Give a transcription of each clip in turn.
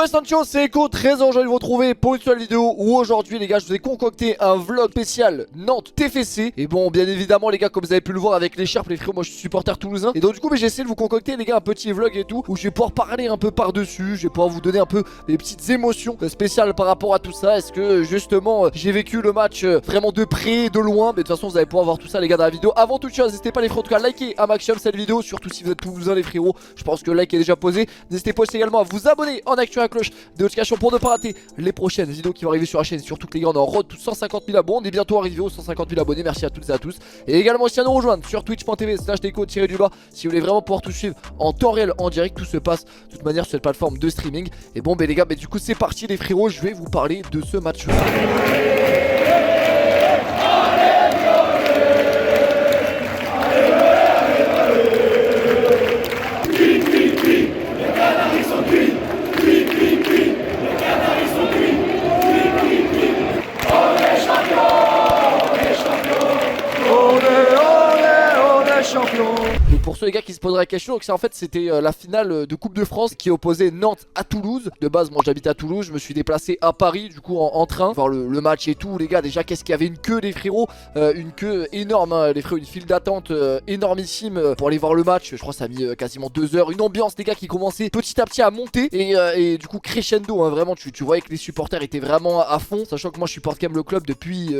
Yo Sancho, c'est Echo, très heureux de vous retrouver pour une nouvelle vidéo où aujourd'hui les gars je vous ai concocté un vlog spécial Nantes TFC. Et bon bien évidemment les gars comme vous avez pu le voir avec l'écharpe les frères, moi je suis supporter toulousain. Et donc du coup j'ai essayé de vous concocter les gars un petit vlog et tout où je vais pouvoir parler un peu par dessus. Je vais pouvoir vous donner un peu des petites émotions spéciales par rapport à tout ça. Est-ce que justement j'ai vécu le match vraiment de près, de loin. Mais de toute façon vous allez pouvoir voir tout ça les gars dans la vidéo. Avant toute chose n'hésitez pas les frères en tout cas à liker un maximum cette vidéo. Surtout si vous êtes toulousain les frérots. Je pense que le like est déjà posé. N'hésitez pas aussi également à vous abonner en activant la cloche de notification pour ne pas rater les prochaines vidéos qui vont arriver sur la chaîne. Surtout que les gars on est en road tous 150 000 abonnés. On est bientôt arrivé aux 150 000 abonnés. Merci à toutes et à tous. Et également aussi à nous rejoindre sur twitch.tv/deco-du-bas si vous voulez vraiment pouvoir tout suivre en temps réel, en direct. Tout se passe de toute manière sur cette plateforme de streaming. Et bon ben les gars, du coup c'est parti les frérots. Je vais vous parler de ce match. Pour ceux les gars qui se poseraient la question, donc ça en fait c'était la finale de Coupe de France qui opposait Nantes à Toulouse. De base moi j'habite à Toulouse, je me suis déplacé à Paris du coup en train, voir le match et tout les gars. Déjà qu'est-ce qu'il y avait une queue les frérots, une queue énorme hein, les frérots, une file d'attente énormissime pour aller voir le match. Je crois que ça a mis quasiment 2 heures, une ambiance les gars qui commençait petit à petit à monter et du coup crescendo hein, vraiment tu voyais que les supporters étaient vraiment à fond. Sachant que moi je supporte quand même le club depuis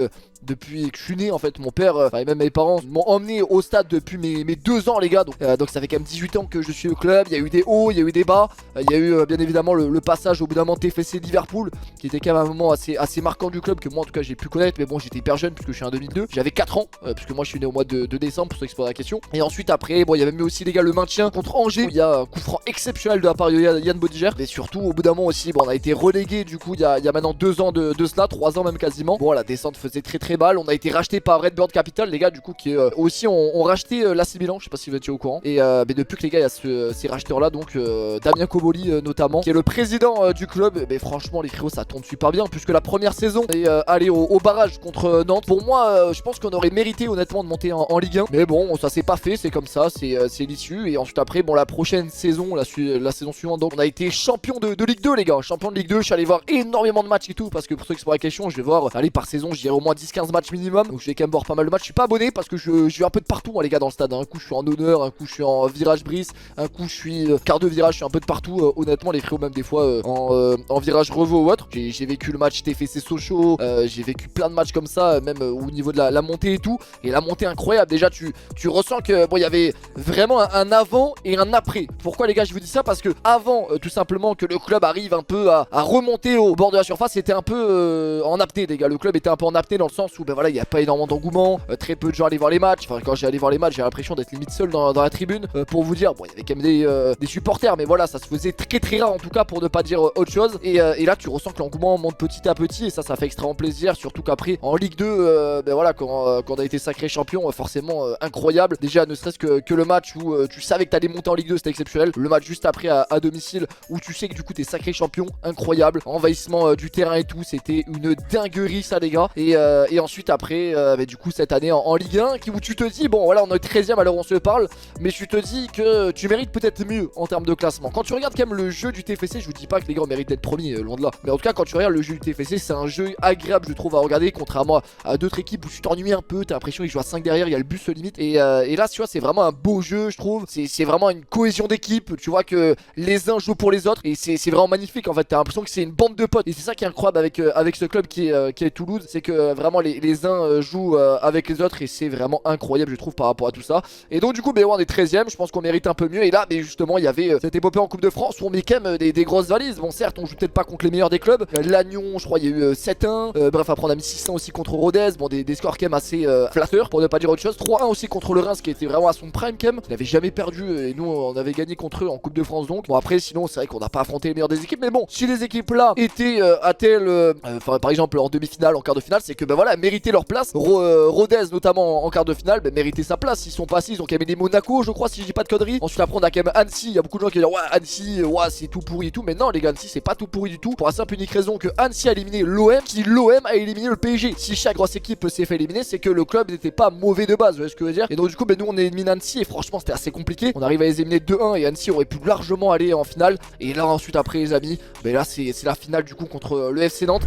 que je suis né en fait. Mon père, et même mes parents m'ont emmené au stade depuis mes 2 ans les gars. Donc ça fait quand même 18 ans que je suis au club. Il y a eu des hauts, il y a eu des bas. Il y a eu bien évidemment le passage au bout d'un moment TFC Liverpool qui était quand même un moment assez marquant du club que moi en tout cas j'ai pu connaître. Mais bon j'étais hyper jeune puisque je suis en 2002. J'avais 4 ans puisque moi je suis né au mois de décembre pour ceux qui se posent la question. Et ensuite après bon il y avait même aussi les gars le maintien contre Angers où il y a un coup franc exceptionnel de la part de Yann Bodiger. Mais surtout au bout d'un moment aussi bon, on a été relégué du coup il y a maintenant 2 ans de cela, 3 ans même quasiment. Bon la descente faisait très mal. On a été racheté par Redbird Capital les gars du coup qui aussi ont racheté l'AC Milan. Je sais pas si vous étiez au courant. Et mais depuis que les gars il y a ces racheteurs là donc Damien Coboli notamment qui est le président du club. Mais franchement les frérots ça tourne super bien puisque la première saison est allée au barrage contre Nantes. Pour moi je pense qu'on aurait mérité honnêtement de monter en Ligue 1. Mais bon ça s'est pas fait, c'est comme ça, c'est l'issue. Et ensuite après bon la prochaine saison, la saison suivante donc on a été champion de Ligue 2 les gars. Champion de Ligue 2, je suis allé voir énormément de matchs et tout. Parce que pour ceux qui se posent la question je vais voir aller par saison je dirais au moins 10-15 matchs minimum. Donc je vais quand même voir pas mal de matchs. Je suis pas abonné parce que je vais un peu de partout hein, les gars dans le stade. Un coup je suis en honneur, un coup je suis en virage brise, un coup je suis quart de virage, je suis un peu de partout honnêtement les frérots, même des fois en virage revo ou autre. J'ai vécu le match TFC Sochaux, j'ai vécu plein de matchs comme ça même au niveau de la montée et tout. Et la montée incroyable, déjà tu ressens que bon il y avait vraiment un avant et un après. Pourquoi les gars je vous dis ça? Parce que avant tout simplement que le club arrive un peu à remonter au bord de la surface, c'était un peu en apnée les gars. Le club était un peu en apnée dans le sens où ben voilà il n'y a pas énormément d'engouement, très peu de gens allaient voir les matchs. Enfin quand j'ai allé voir les matchs j'ai l'impression d'être limite seul dans la tribune pour vous dire. Bon il y avait quand même des supporters mais voilà ça se faisait très rare en tout cas pour ne pas dire autre chose. Et là tu ressens que l'engouement monte petit à petit et ça fait extrêmement plaisir. Surtout qu'après en Ligue 2 ben voilà quand on a été sacré champion forcément incroyable. Déjà ne serait-ce que le match où tu savais que t'allais monter en Ligue 2 c'était exceptionnel. Le match juste après à domicile où tu sais que du coup t'es sacré champion, incroyable. Envahissement du terrain et tout, c'était une dinguerie ça les gars. Et ensuite après ben, du coup cette année en Ligue 1 où tu te dis bon voilà on est 13ème à l'heure où on se parle. Mais tu te dis que tu mérites peut-être mieux en termes de classement. Quand tu regardes quand même le jeu du TFC, je vous dis pas que les gars méritent d'être premiers, loin de là. Mais en tout cas quand tu regardes le jeu du TFC c'est un jeu agréable je trouve à regarder. Contrairement à d'autres équipes où tu t'ennuies un peu, t'as l'impression qu'ils jouent à 5 derrière, il y a le bus limite. Et là tu vois c'est vraiment un beau jeu je trouve. C'est vraiment une cohésion d'équipe. Tu vois que les uns jouent pour les autres et c'est vraiment magnifique en fait. T'as l'impression que c'est une bande de potes. Et c'est ça qui est incroyable avec ce club qui est Toulouse. C'est que vraiment les uns jouent avec les autres et c'est vraiment incroyable je trouve par rapport à tout ça. Et donc du coup on est 13ème, je pense qu'on mérite un peu mieux. Et là mais justement il y avait cette épopée en Coupe de France où on met quand même des grosses valises. Bon certes on joue peut-être pas contre les meilleurs des clubs. Lannion je crois il y a eu 7-1, bref après on a mis 600 aussi contre Rodez. Bon des scores quand même assez flatteurs pour ne pas dire autre chose. 3-1 aussi contre le Reims qui était vraiment à son prime quand même. Il n'avait jamais perdu et nous on avait gagné contre eux en Coupe de France donc. Bon après sinon c'est vrai qu'on n'a pas affronté les meilleurs des équipes. Mais bon si les équipes là étaient à tel par exemple en demi-finale, en quart de finale, c'est que ben voilà mérité leur place. Rodez notamment en quart de finale méritait sa place. Ils sont passés, ils ont quand même des Monaco je crois si je dis pas de conneries. Ensuite après on a quand même Annecy. Il y a beaucoup de gens qui disent ouais Annecy c'est tout pourri et tout. Mais non les gars, Annecy c'est pas tout pourri du tout. Pour la simple unique raison que Annecy a éliminé l'OM, qui l'OM a éliminé le PSG. Si chaque grosse équipe s'est fait éliminer, c'est que le club n'était pas mauvais de base, vous voyez ce que je veux dire. Et donc du coup nous on élimine Annecy et franchement c'était assez compliqué. On arrive à les éliminer 2-1 et Annecy aurait pu largement aller en finale. Et là ensuite après les amis, là c'est la finale du coup contre le FC Nantes.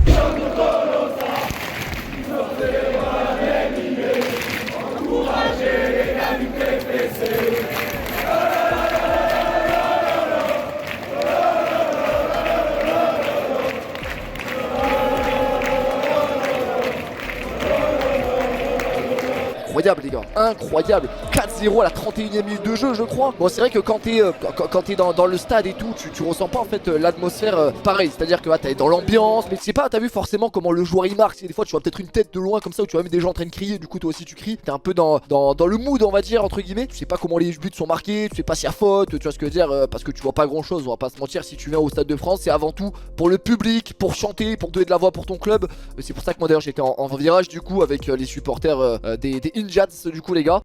Incroyable les gars, incroyable. 4-0 à la 31e minute de jeu je crois. Bon c'est vrai que quand t'es dans le stade et tout, tu ressens pas en fait l'atmosphère pareil. C'est à dire que t'es dans l'ambiance, mais tu sais pas, t'as vu forcément comment le joueur il marque. Des fois tu vois peut-être une tête de loin comme ça, où tu vois même des gens en train de crier, du coup toi aussi tu cries. T'es un peu dans le mood on va dire entre guillemets. Tu sais pas comment les buts sont marqués, tu sais pas s'il y a faute, tu vois ce que je veux dire, parce que tu vois pas grand chose, on va pas se mentir. Si tu viens au Stade de France c'est avant tout pour le public, pour chanter, pour donner de la voix pour ton club. C'est pour ça que moi d'ailleurs j'étais en virage du coup avec les supporters des Injats du coup les gars.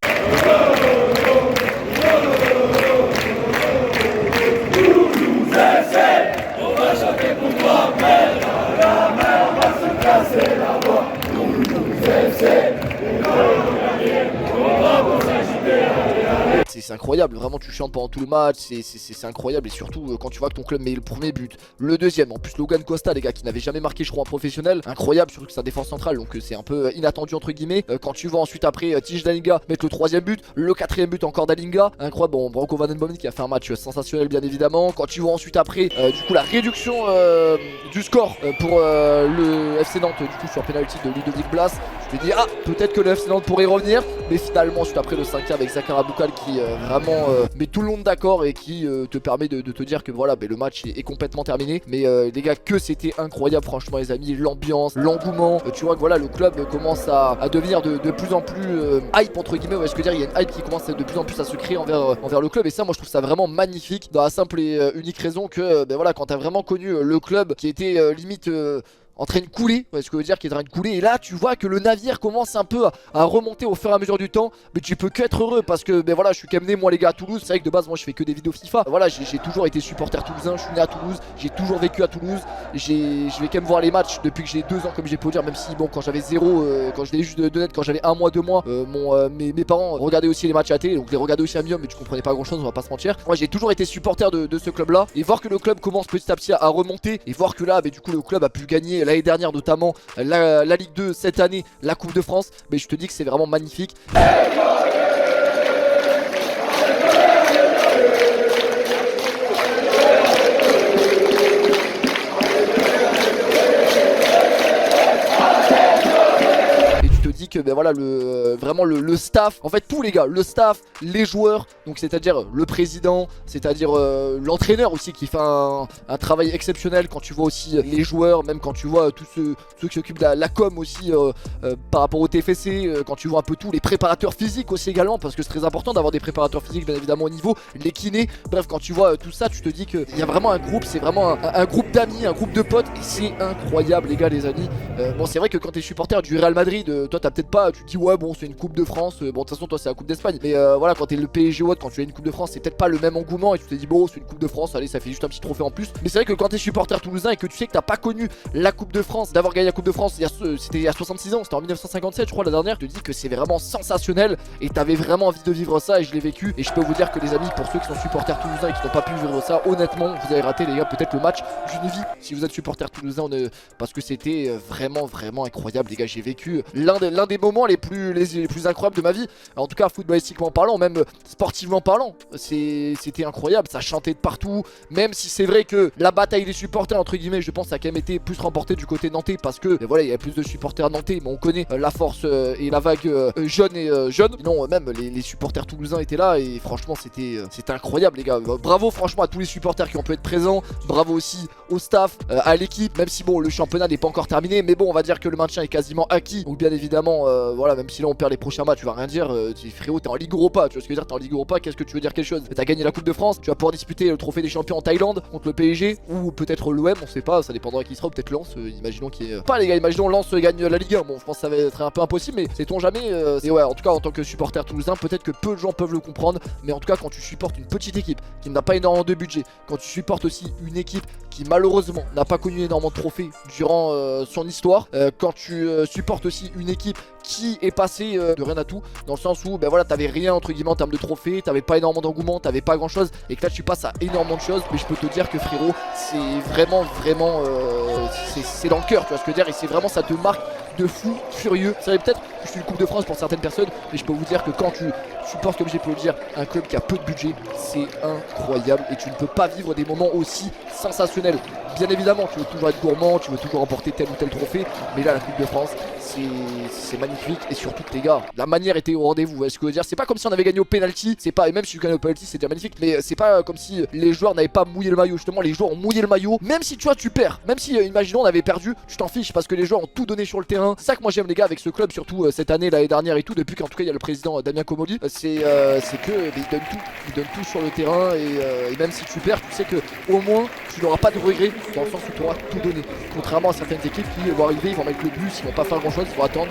On va chanter pour toi, la mer va se casser la voix. C'est incroyable, vraiment tu chantes pendant tout le match, c'est incroyable. Et surtout quand tu vois que ton club met le premier but, le deuxième, en plus Logan Costa les gars qui n'avait jamais marqué je crois en professionnel, incroyable, surtout que c'est un défense central donc c'est un peu inattendu entre guillemets. Quand tu vois ensuite après Tige Dalinga mettre le troisième but, le quatrième but encore Dalinga, incroyable. Bon Branko Van Den Bomen qui a fait un match sensationnel bien évidemment. Quand tu vois ensuite après du coup la réduction du score pour le FC Nantes du coup sur penalty de Ludovic Blas, je te dis peut-être que le FC Nantes pourrait revenir, mais finalement ensuite après le 5e avec Zakara Boukal qui vraiment met tout le monde d'accord et qui te permet de te dire que voilà le match est complètement terminé. Mais les gars, que c'était incroyable franchement les amis, l'ambiance, l'engouement, tu vois que voilà le club commence à devenir de plus en plus hype entre guillemets, ouais, ce que dire, il y a une hype qui commence de plus en plus à se créer envers le club. Et ça moi je trouve ça vraiment magnifique, dans la simple et unique raison que voilà, quand t'as vraiment connu le club qui était limite en train de couler, ouais, ce que veut dire qui est en train de couler, et là tu vois que le navire commence un peu à remonter au fur et à mesure du temps, mais tu peux que être heureux parce que voilà, je suis quand même né moi les gars à Toulouse. C'est vrai que de base moi je fais que des vidéos FIFA, voilà, j'ai toujours été supporter toulousain, je suis né à Toulouse, j'ai toujours vécu à Toulouse, je vais quand même voir les matchs depuis que j'ai 2 ans comme j'ai pu le dire, même si bon quand j'avais 0, quand je l'ai juste de net, quand j'avais 1 mois, 2 mois, mes parents regardaient aussi les matchs à la télé, donc les regardaient aussi à Mium, mais tu comprenais pas grand chose, on va pas se mentir. Moi j'ai toujours été supporter de ce club là, et voir que le club commence petit à petit à remonter, et voir que là du coup le club a pu gagner l'année dernière notamment la Ligue 2 cette année, la Coupe de France, mais je te dis que c'est vraiment magnifique. Que voilà vraiment le staff, en fait tous les gars, le staff, les joueurs, donc c'est à dire le président, c'est à dire l'entraîneur aussi qui fait un travail exceptionnel. Quand tu vois aussi les joueurs, même quand tu vois tous ceux qui s'occupent de la com aussi par rapport au TFC, quand tu vois un peu tout, les préparateurs physiques aussi également, parce que c'est très important d'avoir des préparateurs physiques bien évidemment au niveau, les kinés, bref quand tu vois tout ça tu te dis qu'il y a vraiment un groupe, c'est vraiment un groupe d'amis, un groupe de potes, et c'est incroyable les gars les amis. Bon c'est vrai que quand t'es supporter du Real Madrid, toi t'as peut-être pas, tu te dis ouais bon c'est une coupe de France, bon de toute façon toi c'est la coupe d'Espagne, mais voilà quand t'es le PSG ou autre, quand tu as une coupe de France c'est peut-être pas le même engouement et tu te dis bon c'est une coupe de France, allez ça fait juste un petit trophée en plus. Mais c'est vrai que quand t'es supporter toulousain et que tu sais que t'as pas connu la coupe de France, d'avoir gagné la coupe de France c'était il y a 66 ans, c'était en 1957 je crois la dernière, je te dis que c'est vraiment sensationnel et t'avais vraiment envie de vivre ça, et je l'ai vécu. Et je peux vous dire que les amis, pour ceux qui sont supporters toulousains et qui n'ont pas pu vivre ça, honnêtement vous avez raté les gars peut-être le match d'une vie si vous êtes supporter toulousain, parce que c'était vraiment incroyable les gars. J'ai vécu l'un des moments les plus incroyables de ma vie, en tout cas footballistiquement parlant, même sportivement parlant, c'était incroyable, ça chantait de partout. Même si c'est vrai que la bataille des supporters entre guillemets, je pense, a quand même été plus remportée du côté nantais, parce que voilà, il y a plus de supporters nantais, mais on connaît la force et la vague jeune et jeune. Sinon même les supporters toulousains étaient là, et franchement c'était incroyable les gars. Bravo franchement à tous les supporters qui ont pu être présents, bravo aussi au staff, à l'équipe, même si bon le championnat n'est pas encore terminé, mais bon on va dire que le maintien est quasiment acquis, donc bien évidemment vraiment, voilà, même si là on perd les prochains matchs, tu vas rien dire, frérot, t'es en Ligue Europa, tu vois ce que je veux dire, t'es en Ligue Europa, qu'est-ce que tu veux dire quelque chose? T'as gagné la Coupe de France, tu vas pouvoir disputer le trophée des champions en Thaïlande contre le PSG ou peut-être l'OM, on sait pas, ça dépendra qui sera, ou peut-être Lens, imaginons qu'il y ait... Pas les gars, imaginons Lens gagne la Ligue 1, bon je pense que ça va être un peu impossible, mais sait-on jamais, et ouais, en tout cas en tant que supporter toulousain, peut-être que peu de gens peuvent le comprendre, mais en tout cas quand tu supportes une petite équipe qui n'a pas énormément de budget, quand tu supportes aussi une équipe qui malheureusement n'a pas connu énormément de trophées durant son histoire, quand tu supportes aussi une équipe qui est passée de rien à tout, dans le sens où ben voilà, t'avais rien entre guillemets en termes de trophées, t'avais pas énormément d'engouement, t'avais pas grand chose, et que là tu passes à énormément de choses, mais je peux te dire que frérot, c'est vraiment c'est dans le cœur, tu vois ce que je veux dire, et c'est vraiment, ça te marque de fou furieux. Ça va peut-être que je suis une Coupe de France pour certaines personnes, mais je peux vous dire que quand tu supportes, comme j'ai pu le dire, un club qui a peu de budget, c'est incroyable et tu ne peux pas vivre des moments aussi sensationnels. Bien évidemment, tu veux toujours être gourmand, tu veux toujours remporter tel ou tel trophée, mais là la Coupe de France, c'est magnifique, et surtout les gars, la manière était au rendez-vous. Vous voyez ce que je veux dire, c'est pas comme si on avait gagné au penalty, c'est pas, et même si tu gagnes au penalty c'était magnifique, mais c'est pas comme si les joueurs n'avaient pas mouillé le maillot. Justement, les joueurs ont mouillé le maillot, même si tu vois tu perds, même si imaginons on avait perdu, tu t'en fiches parce que les joueurs ont tout donné sur le terrain. C'est ça que moi j'aime les gars avec ce club, surtout cette année, l'année dernière et tout, depuis qu'en tout cas il y a le président Damien Comolli, c'est que il donne tout sur le terrain, et même si tu perds, tu sais que au moins tu n'auras pas de regrets, dans le sens où tu auras tout donné, contrairement à certaines équipes qui vont arriver, ils vont mettre le bus, ils vont pas faire grand chose, ils vont attendre,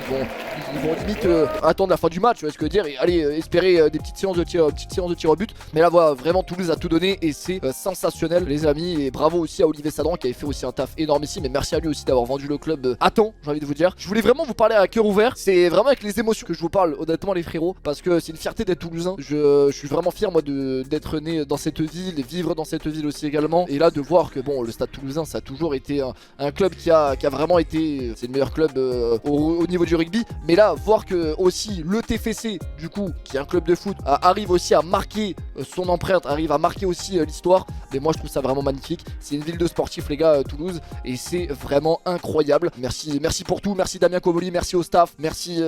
ils vont limite attendre la fin du match, tu vois ce que je veux dire, et aller espérer des petites séances de tir au but. Mais là voilà, vraiment Toulouse a tout donné et c'est sensationnel les amis, et bravo aussi à Olivier Sadran qui avait fait aussi un taf énorme ici, mais merci à lui aussi d'avoir vendu le club à temps, j'ai envie de vous dire. Je voulais vraiment vous parler à cœur ouvert, c'est vraiment avec les émotions que je vous parle honnêtement les frérots, parce que c'est une fierté d'être toulousain. Je suis vraiment fier moi d'être né dans cette ville et vivre dans cette ville aussi également, et là de voir que bon, le Stade Toulousain ça a toujours été un club qui a vraiment été, c'est le meilleur club au niveau du rugby, mais là voir que aussi le TFC du coup qui est un club de foot arrive aussi à marquer son empreinte, arrive à marquer aussi l'histoire, mais moi je trouve ça vraiment magnifique. C'est une ville de sportifs les gars, Toulouse, et c'est vraiment incroyable. Merci pour tout, merci Damien Comolli, merci au staff, merci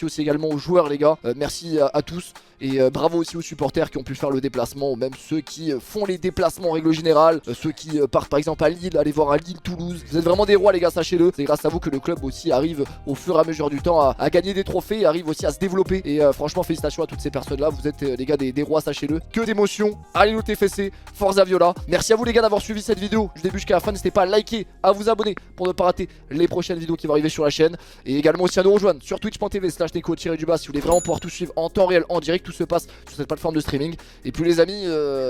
aussi également aux joueurs les gars, merci à tous, et bravo aussi aux supporters qui ont pu faire le déplacement, ou même ceux qui font les déplacements en règle générale, ceux qui partent par exemple à Lille, aller voir à Lille, Toulouse. Vous êtes vraiment des rois les gars, sachez-le. C'est grâce à vous que le club aussi arrive au fur et à mesure du temps à gagner des trophées, arrive aussi à se développer, et franchement félicitations à toutes ces personnes là, vous êtes les gars des rois, sachez-le. Que d'émotions, allez le TFC, Forza Viola. Merci à vous les gars d'avoir suivi cette vidéo du début jusqu'à la fin, n'hésitez pas à liker, à vous abonner pour ne pas rater les prochaines vidéos qui vont arriver sur la chaîne, et également aussi à nous rejoindre sur twitch.tv/neko-du-bas si vous voulez vraiment pouvoir tout suivre en temps réel, en direct, tout se passe sur cette plateforme de streaming. Et puis les amis,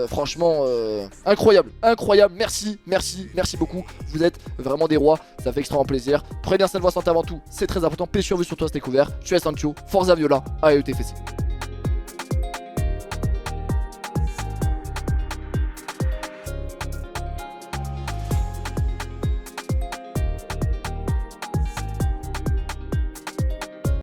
franchement incroyable, merci beaucoup, vous êtes vraiment des rois, ça fait extrêmement plaisir. Prenez bien soin de votre santé avant tout, c'est très important, paix sur vous, sur toi c'était couvert. Je suis Sancho, Forza Viola, allez le TFC.